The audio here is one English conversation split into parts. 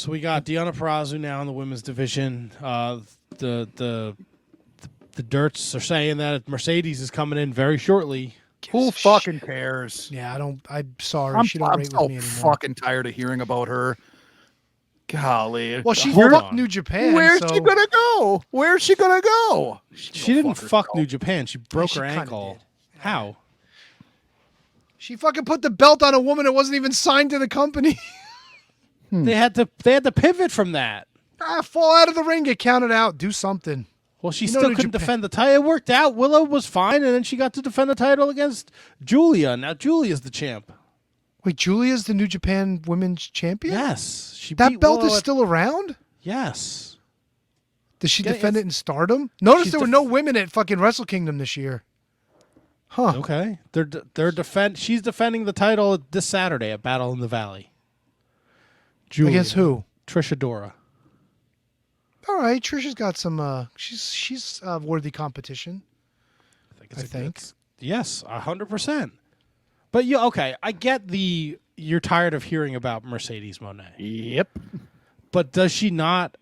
So we got Deonna Purrazzo now in the women's division. The Dirts are saying that Mercedes is coming in very shortly. Who fucking cares? Yeah, I'm sorry. She don't rate with me anymore. Fucking tired of hearing about her. Golly. Well, she fucked New Japan. Where's she gonna go? Where's she gonna go? She didn't fuck New Japan. She broke her ankle. How? She fucking put the belt on a woman that wasn't even signed to the company. They had to pivot from that. Fall out of the ring, get counted out, do something. Well, she still couldn't defend the title. It worked out. Willow was fine, and then she got to defend the title against Julia. Now Julia's the champ. Wait, Julia's the New Japan Women's Champion? Yes. That belt is still around? Yes. Does she defend it in Stardom? Notice there were no women at fucking Wrestle Kingdom this year. Huh. Okay. She's defending the title this Saturday at Battle in the Valley. Julia. Against who? Trish Adora. All right, Trisha's got some. She's worthy competition. I think. Yes, 100%. But okay, I get you're tired of hearing about Mercedes Mone. Yep. But does she not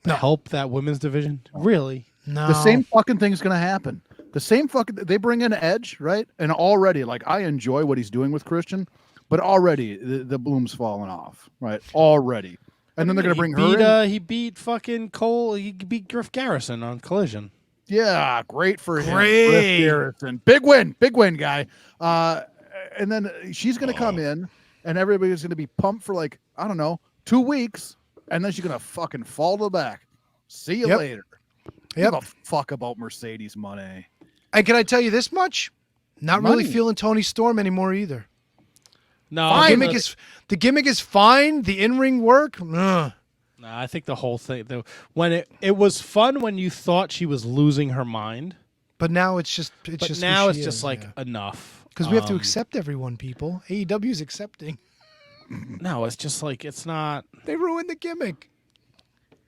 help that women's division? Really? No. The same fucking thing's gonna happen. They bring in Edge, right? And already, like, I enjoy what he's doing with Christian, but already the bloom's falling off, right? Already. And then they're going to bring her in. He beat fucking Cole. He beat Griff Garrison on Collision. Yeah, great for him. Griff Garrison. Big win, guy. And then she's going to come in, and everybody's going to be pumped for, like, I don't know, 2 weeks, and then she's going to fucking fall to the back. See you later. Give a fuck about Mercedes Mone. And can I tell you this much? Not really feeling Tony Storm anymore either. No, the gimmick is fine. The in-ring work, no, I think the whole thing. When it was fun when you thought she was losing her mind, but now it's just enough. Because we have to accept everyone. People, AEW is accepting. No, it's just like it's not. They ruined the gimmick.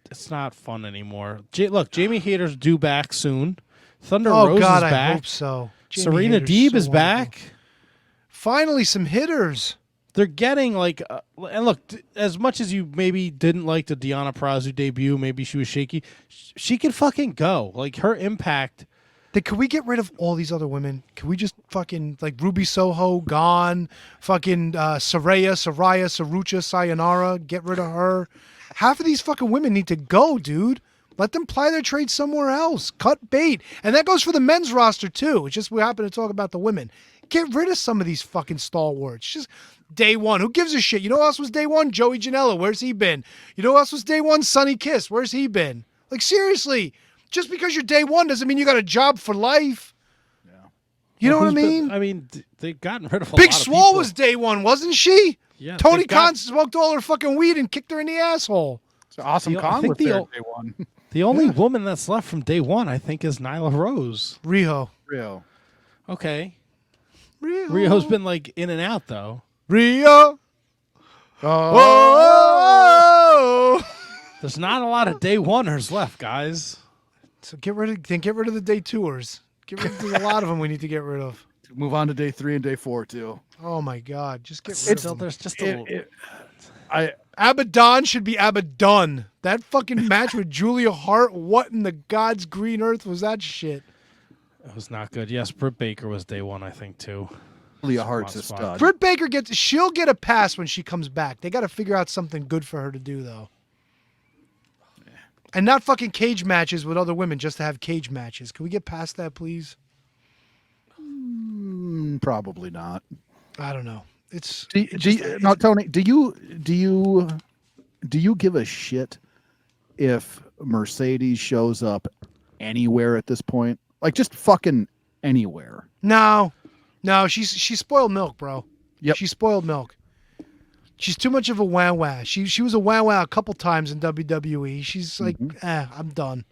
It's not fun anymore. Look, Jamie Hayter's due back soon. Thunder Rose is back. I hope so. Serena Deeb is back. Finally, some hitters. They're getting and look, as much as you maybe didn't like the Deonna Purrazzo debut, maybe she was shaky. She can fucking go. Like her impact. Could we get rid of all these other women? Could we just fucking Ruby Soho gone? Fucking Saraya, Sarucha, Sayonara. Get rid of her. Half of these fucking women need to go, dude. Let them ply their trade somewhere else. Cut bait. And that goes for the men's roster, too. It's just we happen to talk about the women. Get rid of some of these fucking stalwarts. Just day one. Who gives a shit? You know who else was day one? Joey Janela. Where's he been? You know who else was day one? Sonny Kiss. Where's he been? Like, seriously. Just because you're day one doesn't mean you got a job for life. Yeah. You know what I mean? They've gotten rid of a Big lot of Swole people. was day one, wasn't she? Yeah. Tony Khan smoked all her fucking weed and kicked her in the asshole. So Awesome Khan was there day one. The only woman that's left from day one, I think, is Nyla Rose. Rio. Okay. Rio's been in and out though. Rio. Oh. There's not a lot of day oneers left, guys. So get rid of the day twos. There's a lot of them we need to get rid of. Move on to day 3 and day 4 too. Oh my God! Just get rid of them. There's just a little. Abaddon should be Abaddon. That fucking match with Julia Hart. What in the God's green earth was that shit? It was not good. Yes, Britt Baker was day one, I think, too. Julia Hart's a stud. Britt Baker she'll get a pass when she comes back. They got to figure out something good for her to do though. And not fucking cage matches with other women just to have cage matches. Can we get past that, please? Probably not. I don't know. Tony, do you give a shit if Mercedes shows up anywhere at this point? Like just fucking anywhere? No, she's spoiled milk, bro. Yep. She's spoiled milk. She's too much of a wah-wah. She was a wah-wah a couple times in WWE. She's like, I'm done.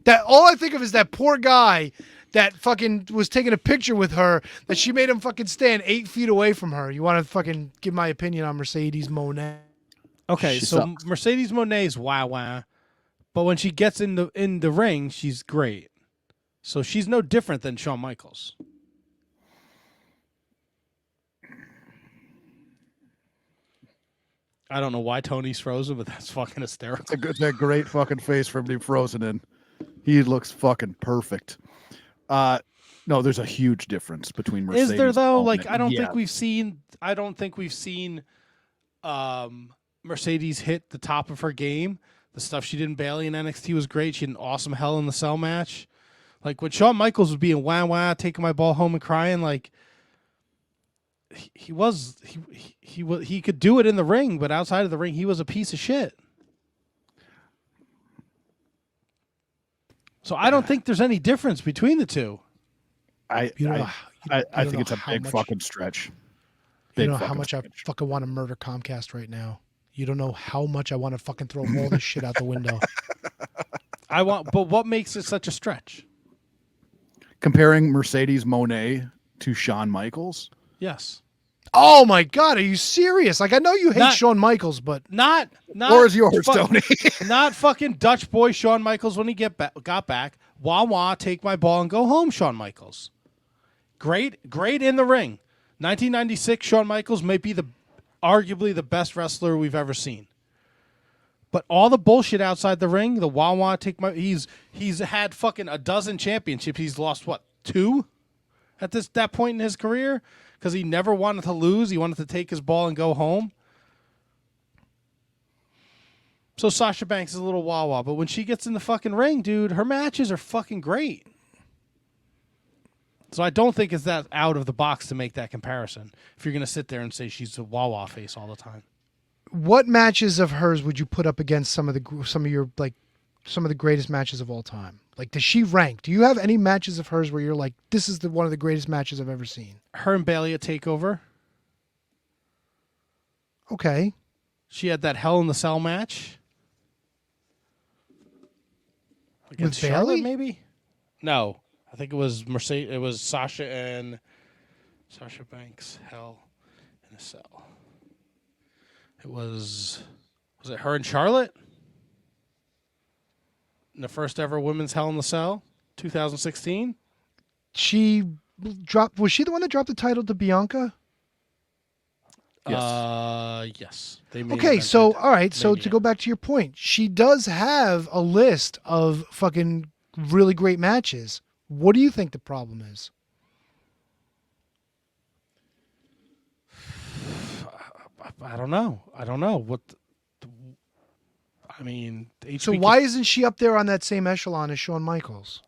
That all I think of is that poor guy that fucking was taking a picture with her that she made him fucking stand 8 feet away from her. You want to fucking give my opinion on Mercedes Mone? Okay, She so sucks. Mercedes Moné's wah-wah, but when she gets in the ring, she's great. So she's no different than Shawn Michaels. I don't know why Tony's frozen, but that's fucking hysterical. It's a great fucking face for him to be frozen in. He looks fucking perfect. No, there's a huge difference between Mercedes. Is there though? Mone Like, I don't yes. think we've seen. I don't think we've seen Mercedes hit the top of her game. The stuff she did in Bayley in NXT was great. She had an awesome Hell in the Cell match. Like when Shawn Michaels was being wah taking my ball home and crying, like he could do it in the ring, but outside of the ring, he was a piece of shit. So I don't think there's any difference between the two. I think it's a big fucking stretch. You know how much I fucking want to murder Comcast right now. You don't know how much I want to fucking throw all this shit out the window. But what makes it such a stretch? Comparing Mercedes Mone to Shawn Michaels. Yes. Oh my God, are you serious? Like I know you hate Shawn Michaels, but not or is yours, Tony? Not fucking Dutch boy Shawn Michaels when he got back. Wah, take my ball and go home, Shawn Michaels. Great in the ring. 1996 Shawn Michaels may be arguably the best wrestler we've ever seen. But all the bullshit outside the ring, the wah he's had fucking a dozen championships. He's lost what, 2 at that point in his career because he never wanted to lose. He wanted to take his ball and go home. So Sasha Banks is a little wah, but when she gets in the fucking ring, dude, her matches are fucking great. So I don't think it's that out of the box to make that comparison if you're going to sit there and say she's a wah face all the time. What matches of hers would you put up against some of the greatest matches of all time? Like, does she rank? Do you have any matches of hers where you're like, this is one of the greatest matches I've ever seen? Her and Bayley at TakeOver. Okay. She had that Hell in the Cell match. Against With Charlotte, Bayley? maybe? No. I think it was Mercedes. It was Sasha Banks, Hell in a Cell. Was it her and Charlotte? In the first ever women's Hell in the Cell, 2016? Was she the one that dropped the title to Bianca? Yes. Okay, so all right, so to go back to your point, she does have a list of fucking really great matches. What do you think the problem is? I don't know. What? So why isn't she up there on that same echelon as Shawn Michaels?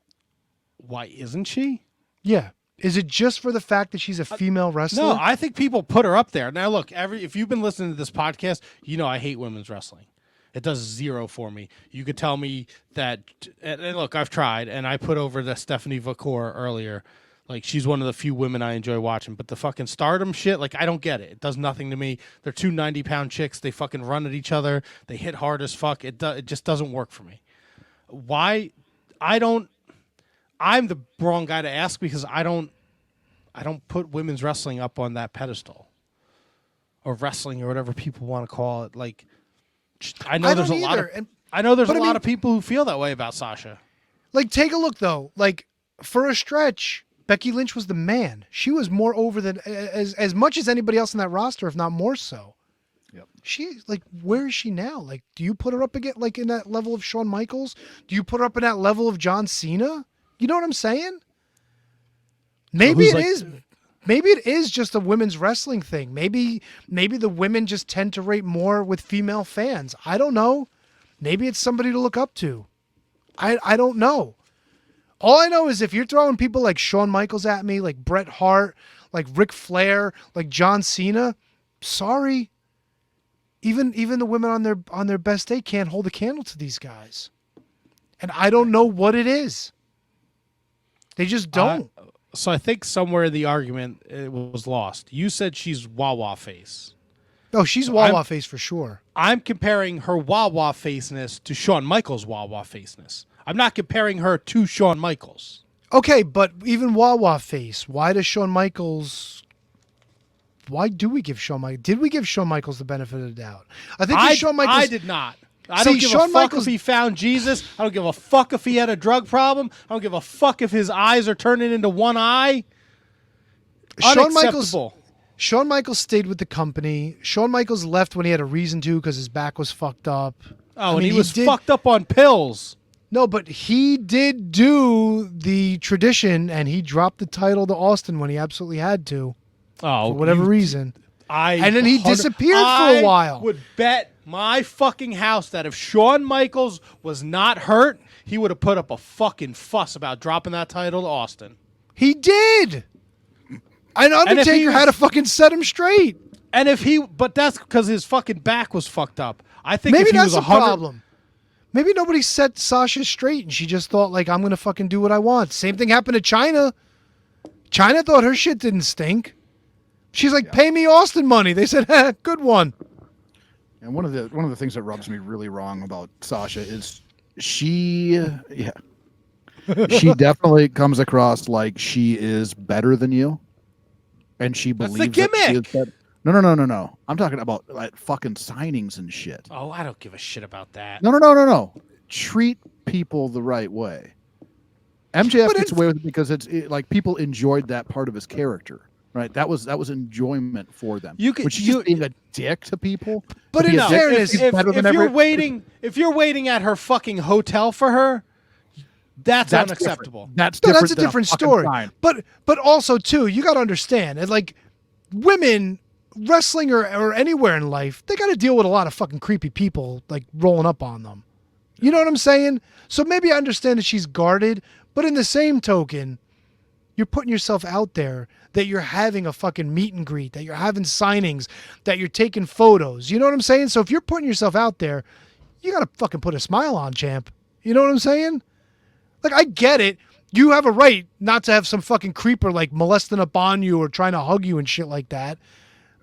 Why isn't she? Yeah. Is it just for the fact that she's a female wrestler? No, I think people put her up there. Now, look, if you've been listening to this podcast, you know I hate women's wrestling. It does 0 for me. You could tell me that, and look, I've tried, and I put over the Stephanie Vacour earlier. Like, she's one of the few women I enjoy watching. But the fucking Stardom shit, like, I don't get it. It does nothing to me. They're 2 90-pound chicks. They fucking run at each other. They hit hard as fuck. It just doesn't work for me. Why? I'm the wrong guy to ask because I don't put women's wrestling up on that pedestal. Or wrestling or whatever people want to call it. Like, I know there's a lot of people who feel that way about Sasha. Like, take a look, though. Like, for a stretch, Becky Lynch was the man. She was more over than as much as anybody else in that roster, if not more so. Yep. She, like, where is she now? Like, do you put her up again, like, in that level of Shawn Michaels? Do you put her up in that level of John Cena? You know what I'm saying? Maybe Maybe it is just a women's wrestling thing. Maybe the women just tend to rate more with female fans. I don't know. Maybe it's somebody to look up to. I don't know. All I know is if you're throwing people like Shawn Michaels at me, like Bret Hart, like Ric Flair, like John Cena, sorry. Even the women on their best day can't hold a candle to these guys. And I don't know what it is. They just don't. So I think somewhere in the argument it was lost. You said she's wah face. Oh, she's wah face for sure. I'm comparing her wah faceness to Shawn Michaels' wah faceness. I'm not comparing her to Shawn Michaels. Okay, but even wah face, why do we give Shawn Michaels? Did we give Shawn Michaels the benefit of the doubt? I think Shawn Michaels. I did not. I don't give a fuck if he found Jesus. I don't give a fuck if he had a drug problem. I don't give a fuck if his eyes are turning into one eye. Shawn Michaels. Shawn Michaels stayed with the company. Shawn Michaels left when he had a reason to because his back was fucked up. Oh, and he was fucked up on pills. No, but he did do the tradition, and he dropped the title to Austin when he absolutely had to. Oh, for whatever reason. And then he 100 disappeared for a while. I would bet my fucking house that if Shawn Michaels was not hurt, he would have put up a fucking fuss about dropping that title to Austin. He did. And Undertaker had to fucking set him straight. And but that's because his fucking back was fucked up. I think maybe if he that's was the problem. Maybe nobody set Sasha straight, and she just thought, like, I'm gonna fucking do what I want. Same thing happened to Chyna. Chyna thought her shit didn't stink. She's like, pay me Austin money. They said, good one. And one of the things that rubs me really wrong about Sasha is she definitely comes across like she is better than you. And she believes that's the gimmick. That she is better. No. I'm talking about like fucking signings and shit. Oh, I don't give a shit about that. No. Treat people the right way. MJF gets away with it because like people enjoyed that part of his character, right? That was enjoyment for them. Which is just being a dick to people. But in fairness, if you're waiting at her fucking hotel for her, that's unacceptable. That's a different story. But also too, you got to understand, like women wrestling or anywhere in life, they got to deal with a lot of fucking creepy people like rolling up on them. You know what I'm saying? So maybe I understand that she's guarded, but in the same token, you're putting yourself out there that you're having a fucking meet and greet, that you're having signings, that you're taking photos. You know what I'm saying? So if you're putting yourself out there, you got to fucking put a smile on, champ. You know what I'm saying? Like, I get it. You have a right not to have some fucking creeper like molesting up on you or trying to hug you and shit like that.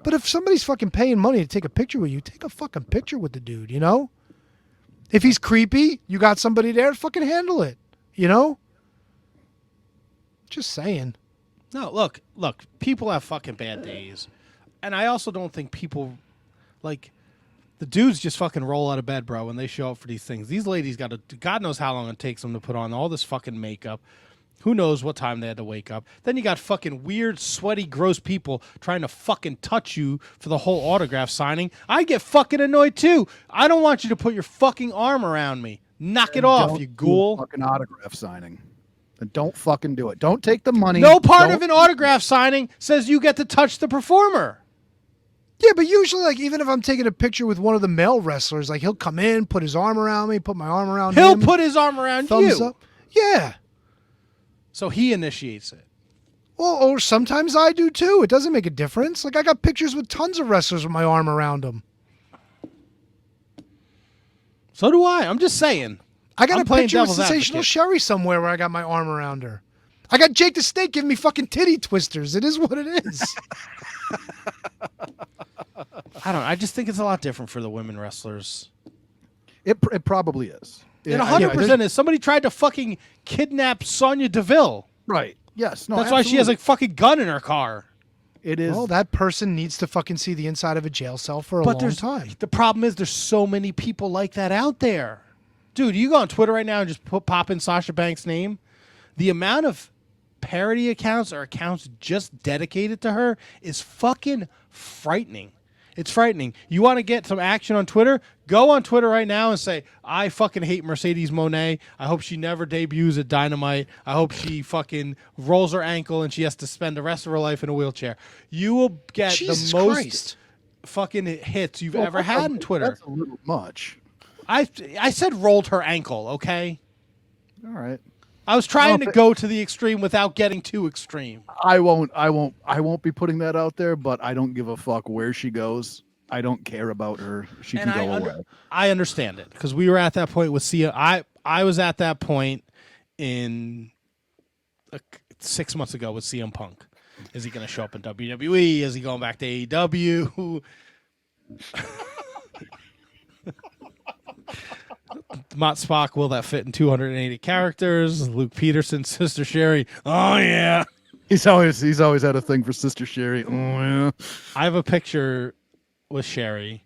But if somebody's fucking paying money to take a picture with you, take a fucking picture with the dude, you know? If he's creepy, you got somebody there to fucking handle it, you know? Just saying. No, look, people have fucking bad days. And I also don't think people, like, the dudes just fucking roll out of bed, bro, when they show up for these things. These ladies God knows how long it takes them to put on all this fucking makeup. Who knows what time they had to wake up. Then you got fucking weird, sweaty, gross people trying to fucking touch you for the whole autograph signing. I get fucking annoyed too. I don't want you to put your fucking arm around me. Knock it off, you ghoul. Fucking autograph signing. And don't fucking do it. Don't take the money. No part of an autograph signing says you get to touch the performer. Yeah, but usually, like, even if I'm taking a picture with one of the male wrestlers, like, he'll come in, put his arm around me, put my arm around him. He'll put his arm around thumbs you. Up. Yeah. So he initiates it. Well, or sometimes I do too. It doesn't make a difference. Like, I got pictures with tons of wrestlers with my arm around them. So do I. I'm just saying. I got a picture with Sensational Sherry somewhere where I got my arm around her. I got Jake the Snake giving me fucking titty twisters. It is what it is. I just think it's a lot different for the women wrestlers. It probably is. It 100% is. Somebody tried to fucking kidnap Sonya Deville. Right. Yes. No. That's why she has a fucking gun in her car. It is. Well, that person needs to fucking see the inside of a jail cell for a long time. The problem is there's so many people like that out there. Dude, you go on Twitter right now and just pop in Sasha Banks' name. The amount of parody accounts or accounts just dedicated to her is fucking frightening. It's frightening. You want to get some action on Twitter? Go on Twitter right now and say, I fucking hate Mercedes Mone. I hope she never debuts at Dynamite. I hope she fucking rolls her ankle and she has to spend the rest of her life in a wheelchair. You will get the most fucking hits you've ever had on Twitter. That's a little much. I said rolled her ankle, okay? All right. I was trying to go to the extreme without getting too extreme. I won't be putting that out there, but I don't give a fuck where she goes. I don't care about her. She can go away. I understand it because we were at that point with CM. I was at that point in 6 months ago with CM Punk. Is he going to show up in WWE? Is he going back to AEW? Mott Spock, will that fit in 280 characters? Luke Peterson, Sister Sherry. Oh yeah. He's always had a thing for Sister Sherry. Oh yeah. I have a picture with Sherry,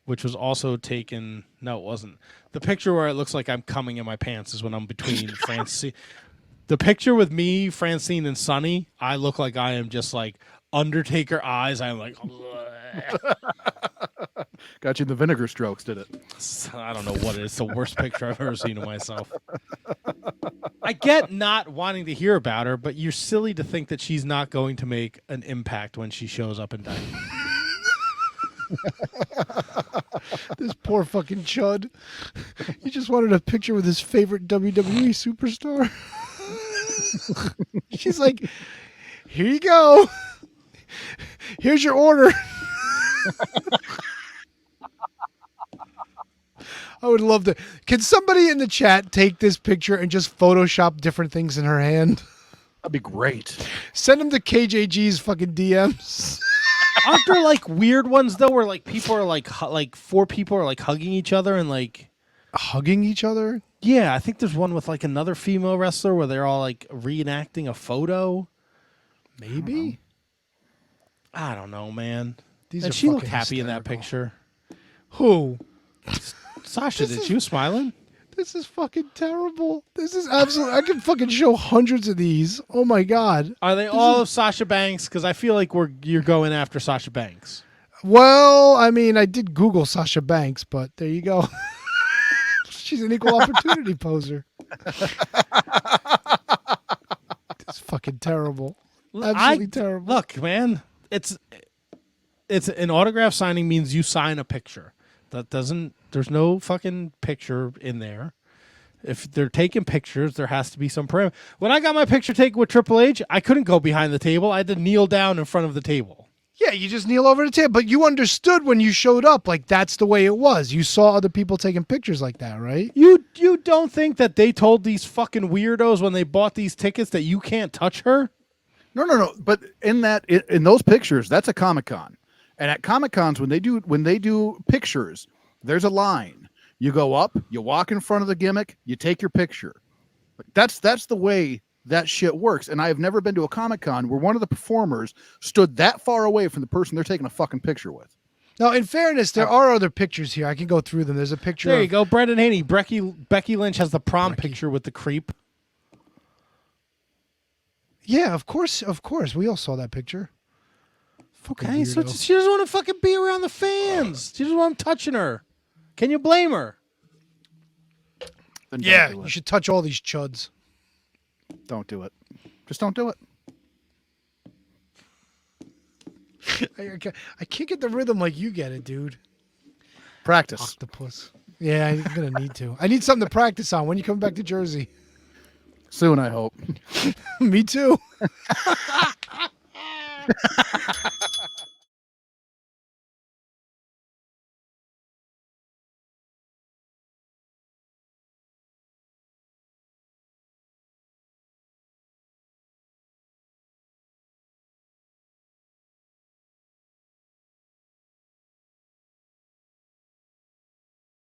which was also taken. No, it wasn't. The picture where it looks like I'm coming in my pants is when I'm between Francine. The picture with me, Francine, and Sonny, I look like I am just like Undertaker eyes. I'm like, Got you in the vinegar strokes, did it? I don't know what it is. It's the worst picture I've ever seen of myself. I get not wanting to hear about her, but you're silly to think that she's not going to make an impact when she shows up in Dynamite. This poor fucking chud. He just wanted a picture with his favorite WWE superstar. She's like, here you go. Here's your order. I would love to. Can somebody in the chat take this picture and just Photoshop different things in her hand? That'd be great. Send them to KJG's fucking DMs. Aren't there like weird ones though, where like people are like four people are like hugging each other and like Hugging each other? yeah, I think there's one with like another female wrestler where they're all like reenacting a photo. Maybe. I don't know, man. These And are she looked fucking happy in that hysterical. picture. Who? Sasha, did you smiling? This is fucking terrible. This is absolute. I can fucking show hundreds of these. Oh my god. Are they all of Sasha Banks? Because I feel like you're going after Sasha Banks. Well, I mean, I did Google Sasha Banks, but there you go. She's an equal opportunity poser. It's fucking terrible. Absolutely terrible. Look, man, it's an autograph signing means you sign a picture. That doesn't. There's no fucking picture in there. If they're taking pictures, there has to be some parameter. When I got my picture taken with Triple H, I couldn't go behind the table. I had to kneel down in front of the table. Yeah, you just kneel over the table. But you understood when you showed up, like that's the way it was. You saw other people taking pictures like that, right? You don't think that they told these fucking weirdos when they bought these tickets that you can't touch her? No. But in those pictures, that's a Comic-Con. And at Comic-Cons, when they do pictures, there's a line. You go up, you walk in front of the gimmick, you take your picture. That's the way that shit works. And I've never been to a Comic-Con where one of the performers stood that far away from the person they're taking a fucking picture with. Now, in fairness, there are other pictures here. I can go through them. There's a picture. There you go, Brendan Haney. Becky Lynch has the prom picture with the creep. Yeah, of course. We all saw that picure. Okay, so weirdo. she doesn't want to fucking be around the fans. She doesn't want them touching her. Can you blame her? Then Yeah, don't do you it. should touch all these chuds. Don't do it. Just don't do it. I can't get the rhythm like you get it, dude. Practice. Octopus. Yeah, I'm gonna need to. I need something to practice on. When you come back to Jersey? Soon, I hope. Me too.